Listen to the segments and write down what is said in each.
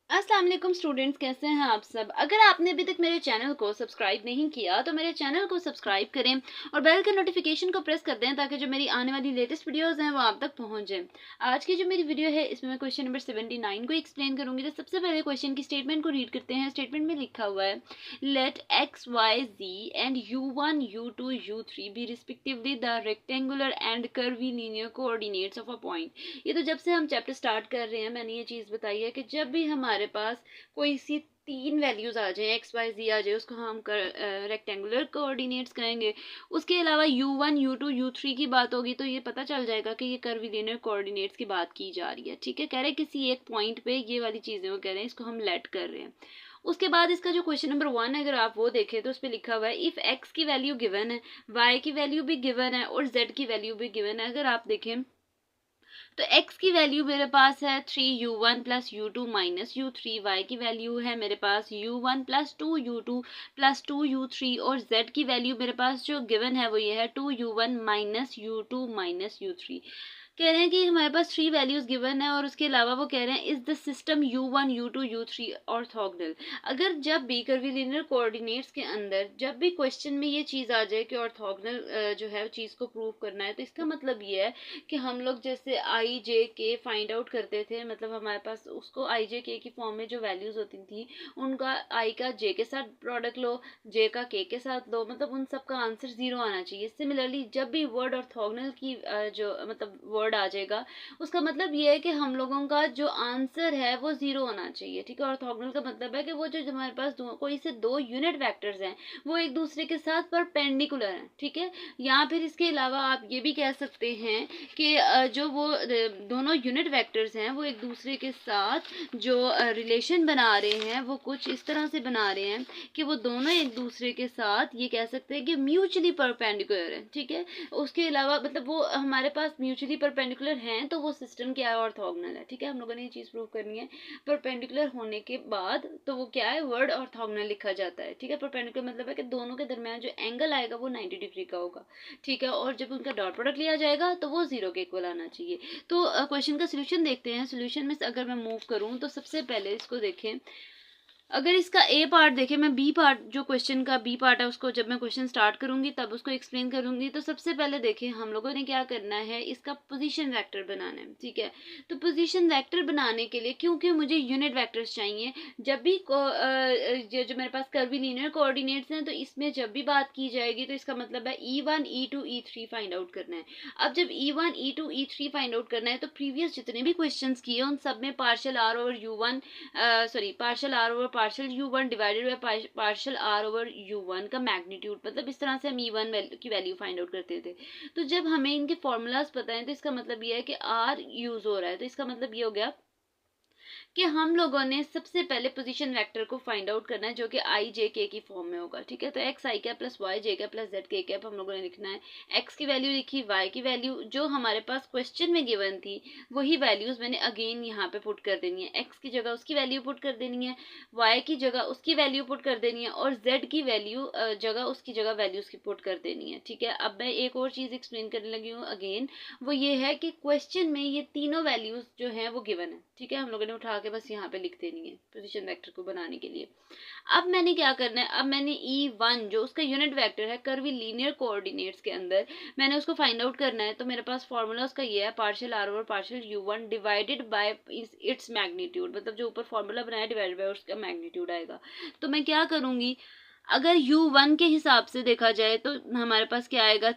अस्सलाम वालेकुम स्टूडेंट्स, कैसे हैं आप सब। अगर आपने अभी तक मेरे चैनल को सब्सक्राइब नहीं किया तो मेरे चैनल को सब्सक्राइब करें और बेल के नोटिफिकेशन को प्रेस कर दें ताकि जो मेरी आने वाली लेटेस्ट वीडियोस हैं वो आप तक पहुंच जाएं। आज की जो मेरी वीडियो है इसमें मैं क्वेश्चन नंबर 79 को एक्सप्लेन करूंगी। तो सबसे पहले क्वेश्चन की स्टेटमेंट को रीड करते हैं। स्टेटमेंट में लिखा हुआ है, let x y z and u1 u2 u3 be respectively the rectangular and curvilinear coordinates of a point. ये तो जब से हम चैप्टर स्टार्ट कर रहे हैं मैंने ये चीज़ बताई है कि जब भी हमारे पास कोई सी तीन वैल्यूज आ जाए, एक्स वाई जी आ जाए, उसको हम रेक्टेंगुलर कोऑर्डिनेट्स कहेंगे। उसके अलावा u1 u2 u3 की बात होगी तो ये पता चल जाएगा कि ये कर्वीलिनियर कोऑर्डिनेट्स की बात की जा रही है। ठीक है, कह रहे हैं किसी एक पॉइंट पे ये वाली चीज़ें वो कह रहे हैं, इसको हम लेट कर रहे हैं। उसके बाद इसका जो क्वेश्चन नंबर 1 है अगर आप वो देखें तो उस पर लिखा हुआ है, इफ़ एक्स की वैल्यू गिवन है, वाई की वैल्यू भी गिवन है और जेड की वैल्यू भी गिवन है। अगर आप देखें तो x की वैल्यू मेरे पास है 3u1 plus u2 minus u3, y की वैल्यू है मेरे पास u1 plus 2u2 plus 2u3 और z की वैल्यू मेरे पास जो गिवन है वो ये है 2u1 minus u2 minus u3। कह रहे हैं कि हमारे पास थ्री वैल्यूज गिवन है और उसके अलावा वो कह रहे हैं is the system u1 u2 u3 orthogonal. अगर जब भी कर्वीलिनियर कोऑर्डिनेट्स के अंदर जब भी क्वेश्चन में ये चीज़ आ जाए कि ऑर्थोगोनल जो है चीज़ को प्रूव करना है तो इसका मतलब ये है कि हम लोग जैसे आई जे के फाइंड आउट करते थे, मतलब हमारे पास उसको आई जे के की फॉर्म में जो वैल्यूज होती थी उनका आई का जे के साथ प्रोडक्ट लो, जे का के साथ लो, मतलब उन सब का आंसर जीरो आना चाहिए। सिमिलरली जब भी वर्ड ऑर्थोगोनल की जो मतलब वर्ड आ जाएगा उसका मतलब ये है कि हम लोगों का जो आंसर है वो जीरो होना चाहिए। ठीक है, ऑर्थोगोनल का मतलब है कि वो जो हमारे पास कोई से दो यूनिट वेक्टर्स हैं वो एक दूसरे के साथ परपेंडिकुलर हैं। ठीक है, या फिर इसके अलावा आप ये भी कह सकते हैं कि जो वो दोनों यूनिट वेक्टर्स हैं वो एक दूसरे के साथ जो रिलेशन बना रहे हैं वो कुछ इस तरह से बना रहे हैं कि वो दोनों एक दूसरे के साथ ये कह सकते हैं कि म्यूचुअली परपेंडिकुलर है। ठीक है, उसके अलावा मतलब वो हमारे पास म्यूचुअली परपेंडिकुलर हैं तो वो सिस्टम क्या है, ऑर्थोगोनल है। ठीक है, हम लोगों ने ये चीज़ प्रूव करनी है। परपेंडिकुलर होने के बाद तो वो क्या है, वर्ड ऑर्थोगोनल लिखा जाता है। ठीक है, परपेंडिकुलर मतलब है कि दोनों के दरमियान जो एंगल आएगा वो 90 डिग्री का होगा। ठीक है, और जब उनका डॉट प्रोडक्ट लिया जाएगा तो वो जीरो के इक्वल आना चाहिए। तो क्वेश्चन का सोल्यूशन देखते हैं। सोल्यूशन में अगर मैं मूव करूँ तो सबसे पहले इसको देखें। अगर इसका ए पार्ट देखें, मैं बी पार्ट जो क्वेश्चन का बी पार्ट है उसको जब मैं क्वेश्चन स्टार्ट करूंगी तब उसको एक्सप्लेन करूंगी। तो सबसे पहले देखें हम लोगों ने क्या करना है, इसका पोजीशन वेक्टर बनाना है। ठीक है, तो पोजीशन वेक्टर बनाने के लिए क्योंकि मुझे यूनिट वेक्टर्स चाहिए, जब भी जो मेरे पास कर्वीलिनियर कोऑर्डिनेट्स हैं तो इसमें जब भी बात की जाएगी तो इसका मतलब है e1 e2 e3 find out करना है। अब जब e1 e2 e3 find out करना है तो प्रीवियस जितने भी क्वेश्चंस किए उन सब में partial r over u1 partial r over partial u1 divided by partial r over u1 का मैग्नीट्यूड, मतलब इस तरह से हम e1 की वैल्यू फाइंड आउट करते थे। तो जब हमें इनके फॉर्मूलाज पता है तो इसका मतलब ये है कि r यूज हो रहा है, तो इसका मतलब ये हो गया कि हम लोगों ने सबसे पहले पोजीशन वेक्टर को फाइंड आउट करना है जो कि आई जे के की फॉर्म में होगा। ठीक है, तो एक्स आई कैप प्लस वाई जे कैप प्लस जेड के कैप हम लोगों ने लिखना है। एक्स की वैल्यू लिखी, वाई की वैल्यू जो हमारे पास क्वेश्चन में गिवन थी वही वैल्यूज मैंने अगेन यहाँ पे पुट कर देनी है। एक्स की जगह उसकी वैल्यू पुट कर देनी है, वाई की जगह उसकी वैल्यू पुट कर देनी है और जेड की वैल्यू जगह उसकी जगह वैल्यूज की पुट कर देनी है। ठीक है, अब मैं एक और चीज एक्सप्लेन करने लगी हूँ अगेन, वो ये है कि क्वेश्चन में ये तीनों वैल्यूज जो है वो गिवन है। ठीक है, हम लोगों ने उठा के बस यहाँ पे लिख देनी है पोजीशन वेक्टर को बनाने के लिए। अब मैंने क्या करना है, अब मैंने e1 जो उसका यूनिट वेक्टर है कर्वीलिनियर कोऑर्डिनेट्स के अंदर मैंने उसको फाइंड आउट करना है। तो मेरे पास फॉर्मूला उसका ये है, partial r over partial u1 divided by its magnitude, मतलब जो ऊपर फॉर्मूला बनाया डिवाइडेड बाय उसका मैग्नीट्यूड आएगा। तो मैं क्या करूंगी, अगर u1 के हिसाब से देखा जाए तो हमारे पास क्या आएगा,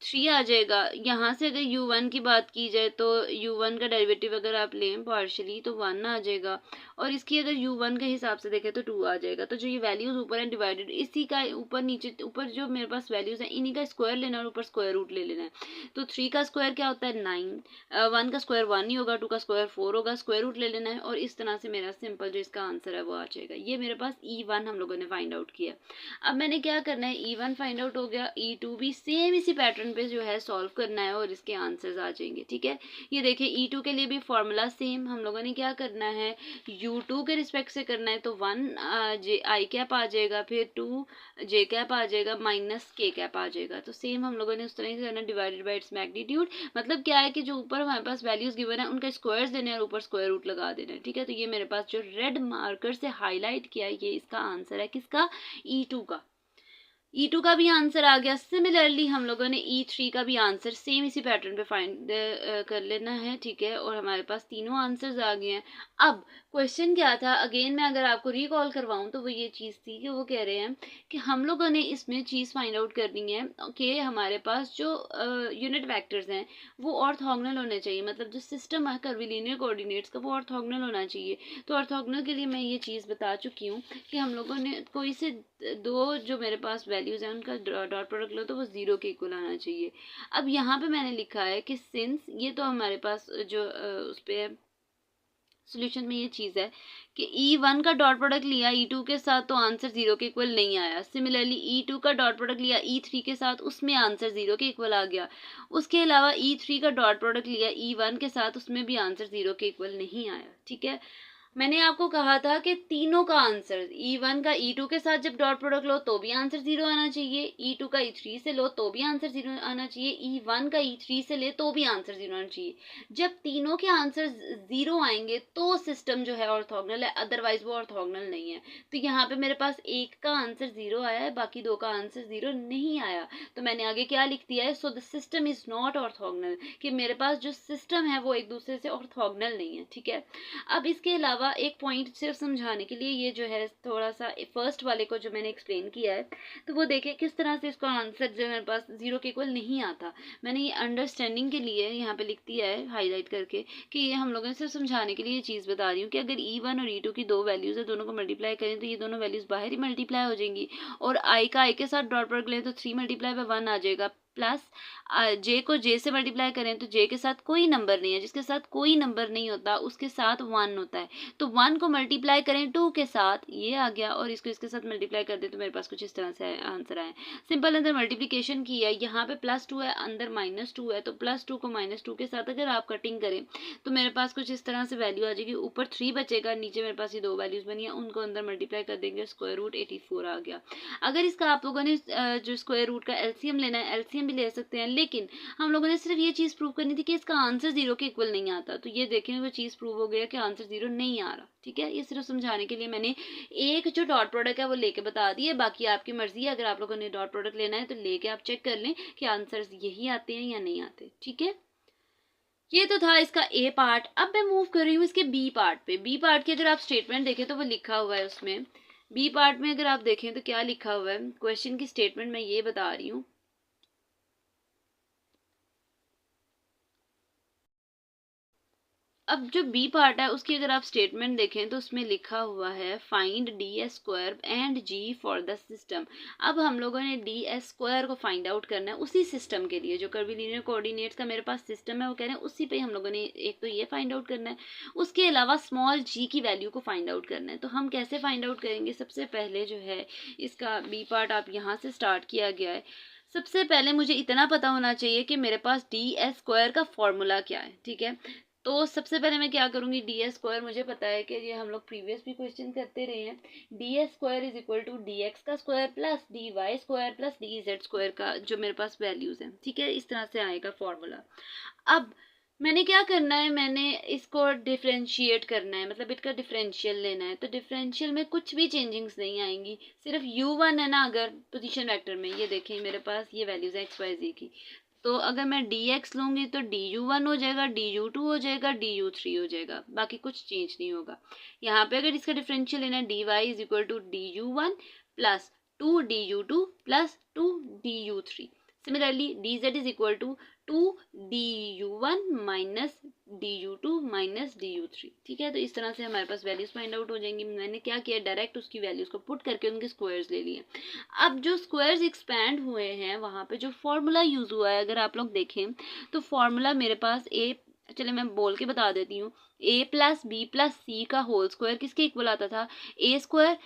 थ्री आ जाएगा। यहाँ से अगर u1 की बात की जाए तो u1 का डेरिवेटिव अगर आप लें पार्शली तो 1 आ जाएगा, और इसकी अगर u1 के हिसाब से देखें तो 2 आ जाएगा। तो जो ये वैल्यूज ऊपर हैं डिवाइडेड, इसी का ऊपर नीचे ऊपर जो मेरे पास वैल्यूज हैं इन्हीं का स्क्वायर लेना और ऊपर स्क्वायर रूट ले लेना है। तो 3 का स्क्वायर क्या होता है 9, 1 का स्क्वायर 1 ही होगा, 2 का स्क्वायर 4 होगा, स्क्वायर रूट ले लेना है और इस तरह से मेरा सिंपल जो इसका आंसर है वो आ जाएगा। ये मेरे पास e1 हम लोगों ने फाइंड आउट किया। अब मैंने क्या करना है, e1 फाइंड आउट हो गया, e2 भी सेम इसी पैटर्न पैटर्न पे जो है सॉल्व करना है और इसके आंसर्स आ जाएंगे। ठीक है, ये देखिए E2 के लिए भी फॉर्मूला सेम, हम लोगों ने क्या करना है, U2 के रिस्पेक्ट से करना है, तो 1 जे आई कैप आ जाएगा, फिर 2 जे कैप आ जाएगा, माइनस के कैप आ जाएगा। तो सेम हम लोगों ने उस तरह से करना, डिवाइडेड बाई इट्स मैग्नीट्यूड। मतलब क्या है कि जो ऊपर हमारे पास वैल्यूज गिवन है उनका स्क्वायर्स देने हैं और ऊपर स्क्वायर रूट लगा देना है। ठीक है, तो ये मेरे पास जो रेड मार्कर से हाईलाइट किया है, ये इसका आंसर है, किसका, E2 का। E2 का भी आंसर आ गया। सिमिलरली हम लोगों ने E3 का भी आंसर सेम इसी पैटर्न पे फाइंड कर लेना है। ठीक है, और हमारे पास तीनों आंसर्स आ गए हैं। अब क्वेश्चन क्या था, अगेन मैं अगर आपको रिकॉल करवाऊं तो वो ये चीज़ थी कि वो कह रहे हैं कि हम लोगों ने इसमें चीज़ फाइंड आउट करनी है कि हमारे पास जो यूनिट वेक्टर्स हैं वो ऑर्थोगोनल होने चाहिए। मतलब जो सिस्टम है कर्विलिनियर कोऑर्डिनेट्स का वो ऑर्थोगोनल होना चाहिए। तो ऑर्थोगोनल के लिए मैं ये चीज़ बता चुकी हूँ कि हम लोगों ने कोई से दो जो मेरे पास वैल्यूज़ हैं उनका डॉट प्रोडक्ट लो तो वो 0 के इक्वल आना चाहिए। अब यहाँ पे मैंने लिखा है कि सिंस, ये तो हमारे पास जो उस पर सोल्यूशन में ये चीज़ है कि E1 का डॉट प्रोडक्ट लिया E2 के साथ तो आंसर 0 के इक्वल नहीं आया। सिमिलरली E2 का डॉट प्रोडक्ट लिया E3 के साथ, उसमें आंसर 0 के इक्वल आ गया। उसके अलावा E3 का डॉट प्रोडक्ट लिया E1 के साथ, उसमें भी आंसर 0 के इक्वल नहीं आया। ठीक है, मैंने आपको कहा था कि तीनों का आंसर E1 का E2 के साथ जब डॉट प्रोडक्ट लो तो भी आंसर 0 आना चाहिए, E2 का E3 से लो तो भी आंसर 0 आना चाहिए, E1 का E3 से ले तो भी आंसर 0 आना चाहिए। जब तीनों के आंसर 0 आएंगे तो सिस्टम जो है ऑर्थोगोनल है, अदरवाइज वो ऑर्थोगोनल नहीं है। तो यहाँ पे मेरे पास एक का आंसर 0 आया है, बाकी दो का आंसर 0 नहीं आया। तो मैंने आगे क्या लिख दिया है, so the system is not orthogonal, कि मेरे पास जो सिस्टम है वो एक दूसरे से ऑर्थोगोनल नहीं है। ठीक है, अब इसके अलावा एक पॉइंट सिर्फ समझाने के लिए, ये जो है थोड़ा सा फर्स्ट वाले को जो मैंने एक्सप्लेन किया है, तो वो देखें किस तरह से इसका आंसर जो मेरे पास 0 के इक्वल नहीं आता। मैंने ये अंडरस्टैंडिंग के लिए यहाँ पे लिख दिया है हाईलाइट करके कि ये हम लोगों ने सिर्फ समझाने के लिए ये चीज़ बता रही हूँ कि अगर E1 और E2 की दो वैल्यूज़ है, दोनों को मल्टीप्लाई करें तो ये दोनों वैल्यूज़ बाहर ही मल्टीप्लाई हो जाएंगी, और I का I के साथ डॉट प्रोडक्ट लें तो 3 मल्टीप्लाई बाय 1 आ जाएगा, प्लस जे को जे से मल्टीप्लाई करें तो जे के साथ कोई नंबर नहीं है, जिसके साथ कोई नंबर नहीं होता उसके साथ 1 होता है, तो 1 को मल्टीप्लाई करें 2 के साथ, ये आ गया, और इसको इसके साथ मल्टीप्लाई कर दें तो मेरे पास कुछ इस तरह से आंसर आए। सिंपल अंदर मल्टीप्लिकेशन की है, यहाँ पे +2 है, अंदर -2 है, तो +2 को -2 के साथ अगर आप कटिंग करें तो मेरे पास कुछ इस तरह से वैल्यू आ जाएगी, ऊपर 3 बचेगा, नीचे मेरे पास ये दो वैल्यूज बनी है, उनको अंदर मल्टीप्लाई कर देंगे, स्क्वायर रूट 84 आ गया। अगर इसका आप लोगों ने जो स्क्वायर रूट का एलसीएम लेना है, एलसीएम भी ले सकते हैं, लेकिन हम लोगों ने सिर्फ ये चीज़ प्रूव करनी थी कि इसका आंसर 0 के इक्वल नहीं आता। तो ये देखें वो चीज़ प्रूव हो गया कि आंसर 0 नहीं आ रहा। ठीक है, ये सिर्फ समझाने के लिए मैंने एक जो डॉट प्रोडक्ट है वो लेके बता दी है, बाकी आपकी मर्जी है, अगर आप लोगों ने डॉट प्रोडक्ट लेना है तो लेके आप चेक कर लें कि आंसर यही आते हैं या नहीं आते। ठीक है, ये तो था इसका ए पार्ट। अब मैं मूव कर रही हूँ इसके बी पार्ट पे। बी पार्ट की अगर आप स्टेटमेंट देखें तो वो लिखा हुआ है उसमें, बी पार्ट में अगर आप देखें तो क्या लिखा हुआ है, क्वेश्चन की स्टेटमेंट मैं ये बता रही हूँ। अब जो बी पार्ट है उसकी अगर आप स्टेटमेंट देखें तो उसमें लिखा हुआ है find ds² and g for the system. अब हम लोगों ने ds² को फाइंड आउट करना है उसी सिस्टम के लिए, जो कर्विलिनियर कोऑर्डिनेट्स का मेरे पास सिस्टम है वो कह रहे हैं उसी पे हम लोगों ने एक तो ये फाइंड आउट करना है, उसके अलावा स्मॉल g की वैल्यू को फाइंड आउट करना है। तो हम कैसे फाइंड आउट करेंगे, सबसे पहले जो है इसका बी पार्ट आप यहाँ से स्टार्ट किया गया है। सबसे पहले मुझे इतना पता होना चाहिए कि मेरे पास ds² का फॉर्मूला क्या है। ठीक है, तो सबसे पहले मैं क्या करूँगी, ds² मुझे पता है कि ये हम लोग प्रीवियस भी क्वेश्चन करते रहे हैं, ds² is equal to dx का square plus dy² plus dz² का जो मेरे पास वैल्यूज़ हैं। ठीक है, इस तरह से आएगा फॉर्मूला। अब मैंने क्या करना है, मैंने इसको डिफ्रेंशिएट करना है, मतलब इसका डिफरेंशियल लेना है। तो डिफरेंशियल में कुछ भी चेंजिंग्स नहीं आएंगी, सिर्फ u1 है ना, अगर पोजीशन वेक्टर में ये देखें मेरे पास ये वैल्यूज़ है xyz की, तो अगर मैं dx लूँगी तो du1 हो जाएगा, du2 हो जाएगा, du3 हो जाएगा, बाकी कुछ चेंज नहीं होगा। यहाँ पे अगर इसका डिफरेंशियल लेना है dy is equal to du1 plus 2du2 plus 2du3। Similarly dz is equal to 2du1 minus du2 minus du3। ठीक है, तो इस तरह से हमारे पास वैल्यूज फाइंड आउट हो जाएंगी। मैंने क्या किया, डायरेक्ट उसकी वैल्यूज को पुट करके उनके स्क्वायर्स ले लिए। अब जो स्क्वायर्स एक्सपैंड हुए हैं वहाँ पे जो फॉर्मूला यूज़ हुआ है, अगर आप लोग देखें तो फॉर्मूला मेरे पास चले मैं बोल के बता देती हूँ, a plus B plus C का होल स्क्वायर किसके इक्वल आता था, a²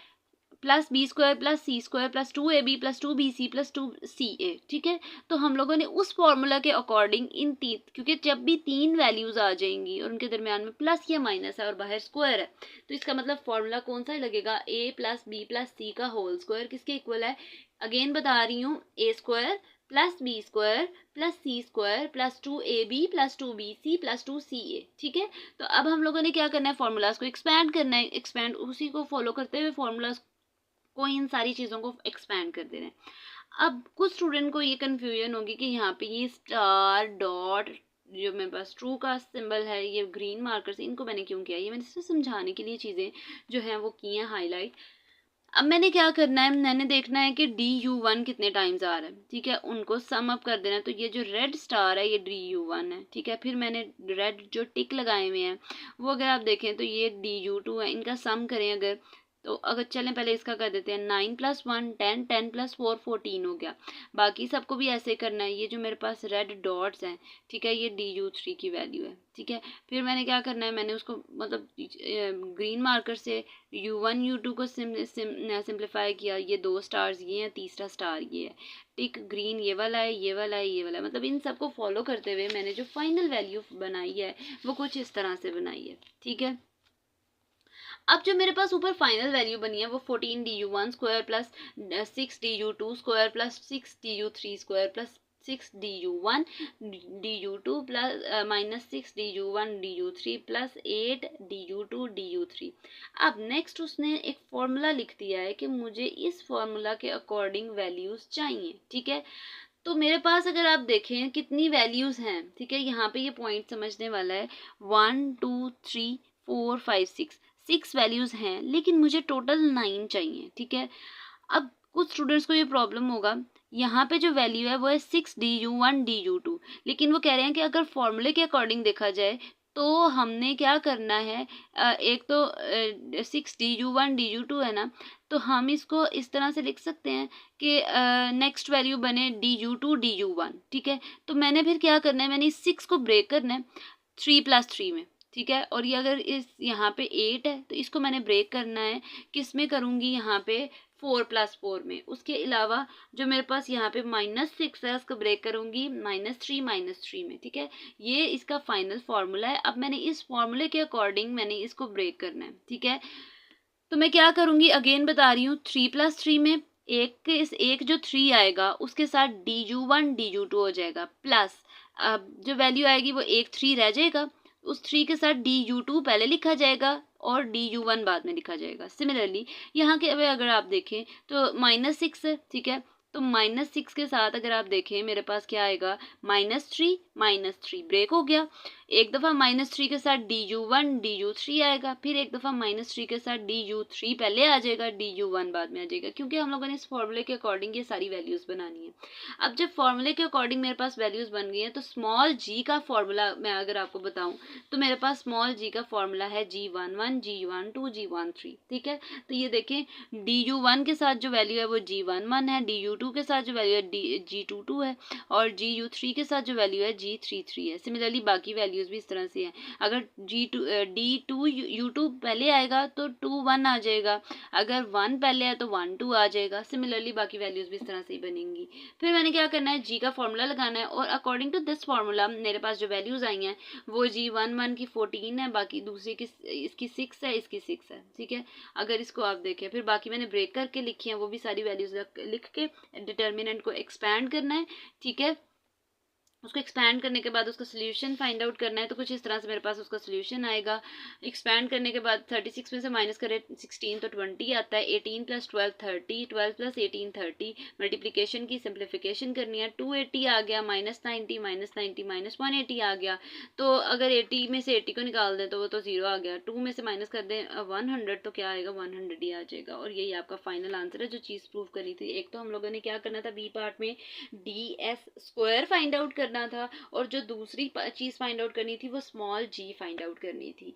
plus B square plus C square plus 2ab plus 2bc plus 2ca, ठीक है। तो हम लोगों ने उस फॉर्मूला के अकॉर्डिंग इन तीन, क्योंकि जब भी तीन वैल्यूज आ जाएंगी और उनके दरमियान में प्लस या माइनस है और बाहर स्क्वायर है, तो इसका मतलब फॉर्मूला कौन सा लगेगा, a plus B plus C का होल स्क्वायर किसके इक्वल है, अगेन बता रही हूँ, a square plus B square plus C square plus 2ab plus 2bc plus 2ca, ठीक है। तो अब हम लोगों ने क्या करना है, फॉर्मूलाज को एक्सपैंड करना है, एक्सपैंड उसी को फॉलो करते हुए फॉर्मूलाज को, इन सारी चीज़ों को एक्सपैंड कर दे रहे हैं। अब कुछ स्टूडेंट को ये कन्फ्यूजन होगी कि यहाँ पे ये स्टार डॉट जो मेरे पास ट्रू का सिंबल है, ये ग्रीन मार्कर्स, इनको मैंने क्यों किया, ये मैंने सिर्फ समझाने के लिए चीज़ें जो हैं वो की हैं हाईलाइट। अब मैंने क्या करना है, मैंने देखना है कि du1 कितने टाइम्स आ रहा है, ठीक है, उनको सम अप कर देना है। तो ये जो रेड स्टार है ये du1 है, ठीक है। फिर मैंने रेड जो टिक लगाए हुए हैं वो अगर आप देखें तो ये du2 है, इनका सम करें अगर, तो अगर चलें पहले इसका कर देते हैं, 9 + 1 10, 10 + 4 14 हो गया। बाकी सबको भी ऐसे करना है। ये जो मेरे पास रेड डॉट्स हैं, ठीक है, ये du3 की वैल्यू है, ठीक है। फिर मैंने क्या करना है, मैंने उसको मतलब ग्रीन मार्कर से u1 u2 को सिंप्लीफाई किया, ये 2 स्टार्स ये हैं, तीसरा स्टार ये है, टिक ग्रीन ये वाला है, ये वाला है, ये वाला है, मतलब इन सबको फॉलो करते हुए मैंने जो फाइनल वैल्यू बनाई है वो कुछ इस तरह से बनाई है, ठीक है। अब जो मेरे पास ऊपर फाइनल वैल्यू बनी है वो 14 du1 square plus 6 du2 square plus 6 du3 square plus 6 du1 du2 plus minus 6 du1 du3 plus 8 du2 du3। अब नेक्स्ट उसने एक फॉर्मूला लिख दिया है कि मुझे इस फॉर्मूला के अकॉर्डिंग वैल्यूज चाहिए, ठीक है। तो मेरे पास अगर आप देखें कितनी वैल्यूज हैं, ठीक है, यहाँ पे ये पॉइंट समझने वाला है, 1 2 3 4 5 6 वैल्यूज हैं, लेकिन मुझे टोटल 9 चाहिए, ठीक है। अब कुछ स्टूडेंट्स को ये प्रॉब्लम होगा, यहाँ पे जो वैल्यू है वो है 6 du1 du2, लेकिन वो कह रहे हैं कि अगर फॉर्मूले के अकॉर्डिंग देखा जाए तो हमने क्या करना है, एक तो 6 du1 du2 है ना, तो हम इसको इस तरह से लिख सकते हैं कि नेक्स्ट वैल्यू बने du2 du1, ठीक है। तो मैंने फिर क्या करना है, मैंने इस 6 को ब्रेक करना है 3 + 3 में, ठीक है। और ये अगर इस यहाँ पे 8 है तो इसको मैंने ब्रेक करना है, किस में करूँगी, यहाँ पे 4 + 4 में। उसके अलावा जो मेरे पास यहाँ पे -6 है उसको ब्रेक करूँगी -3 में, ठीक है। ये इसका फाइनल फार्मूला है। अब मैंने इस फार्मूले के अकॉर्डिंग मैंने इसको ब्रेक करना है, ठीक है। तो मैं क्या करूँगी, अगेन बता रही हूँ, 3 + 3 में एक जो 3 आएगा उसके साथ du1 du2 हो जाएगा, प्लस अब जो वैल्यू आएगी वो एक 3 रह जाएगा, उस 3 के साथ du2 पहले लिखा जाएगा और du1 बाद में लिखा जाएगा। सिमिलरली यहाँ के अगर आप देखें तो -6 है, ठीक है। तो -6 के साथ अगर आप देखें मेरे पास क्या आएगा, -3 ब्रेक हो गया। एक दफ़ा -3 के साथ du1 du3 आएगा, फिर एक दफ़ा -3 के साथ du3 पहले आ जाएगा, du1 बाद में आ जाएगा, क्योंकि हम लोगों ने इस फॉर्मूले के अकॉर्डिंग ये सारी वैल्यूज़ बनानी है। अब जब फॉर्मूले के अकॉर्डिंग मेरे पास वैल्यूज़ बन गई हैं तो स्मॉल जी का फॉर्मूला मैं अगर आपको बताऊं तो मेरे पास स्मॉल जी का फॉर्मूला है g11 g12 g13, ठीक है। तो ये देखें, du1 के साथ जो वैल्यू है वो g11 है, du2 के साथ जो वैल्यू है g22 है, और du3 के साथ जो वैल्यू है g33 है। सिमिलरली बाकी वैल्यूज़ भी इस तरह से हैं। अगर d2 पहले आएगा तो 2 1 आ जाएगा, अगर 1 पहले है तो 1 2 आ जाएगा। सिमिलरली बाकी वैल्यूज़ भी इस तरह से ही बनेंगी। फिर मैंने क्या करना है, जी का फॉर्मूला लगाना है, और अकॉर्डिंग टू दिस फॉर्मूला मेरे पास जो वैल्यूज़ आई हैं वो g11 की 14 है, बाकी दूसरी की इसकी 6 है, इसकी 6 है, ठीक है। अगर इसको आप देखें, फिर बाकी मैंने ब्रेक करके लिखी हैं, वो भी सारी वैल्यूज़ लिख के डिटर्मिनेंट को एक्सपैंड करना है, ठीक है। उसको एक्सपैंड करने के बाद उसका सोल्यूशन फाइंड आउट करना है। तो कुछ इस तरह से मेरे पास उसका सोल्यूशन आएगा। एक्सपैंड करने के बाद 36 में से माइनस करें 16 तो 20 आता है। 18 + 12 30, 12 + 18 30। मल्टीप्लिकेशन की सिंप्लीफिकेशन करनी है। 280 आ गया, -90 -180 आ गया। तो अगर 80 में से 80 को निकाल दें तो वो तो 0 आ गया। 2 में से माइनस कर दें 100 तो क्या आएगा, 100 ही आ जाएगा। और यही आपका फाइनल आंसर है जो चीज़ प्रूव करनी थी। एक तो हम लोगों ने क्या करना था, बी पार्ट में ds² फाइंड आउट करना था, और जो दूसरी चीज फाइंड आउट करनी थी वो स्मॉल g फाइंड आउट करनी थी।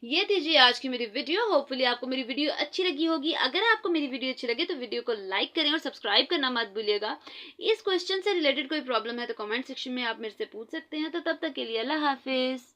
ये थी जी आज की मेरी वीडियो। होपफुली आपको मेरी वीडियो अच्छी लगी होगी। अगर आपको मेरी वीडियो अच्छी लगे तो वीडियो को लाइक करें और सब्सक्राइब करना मत भूलिएगा। इस क्वेश्चन से रिलेटेड कोई प्रॉब्लम है तो कमेंट सेक्शन में आप मेरे से पूछ सकते हैं। तो तब तक के लिए अल्लाह हाफिज।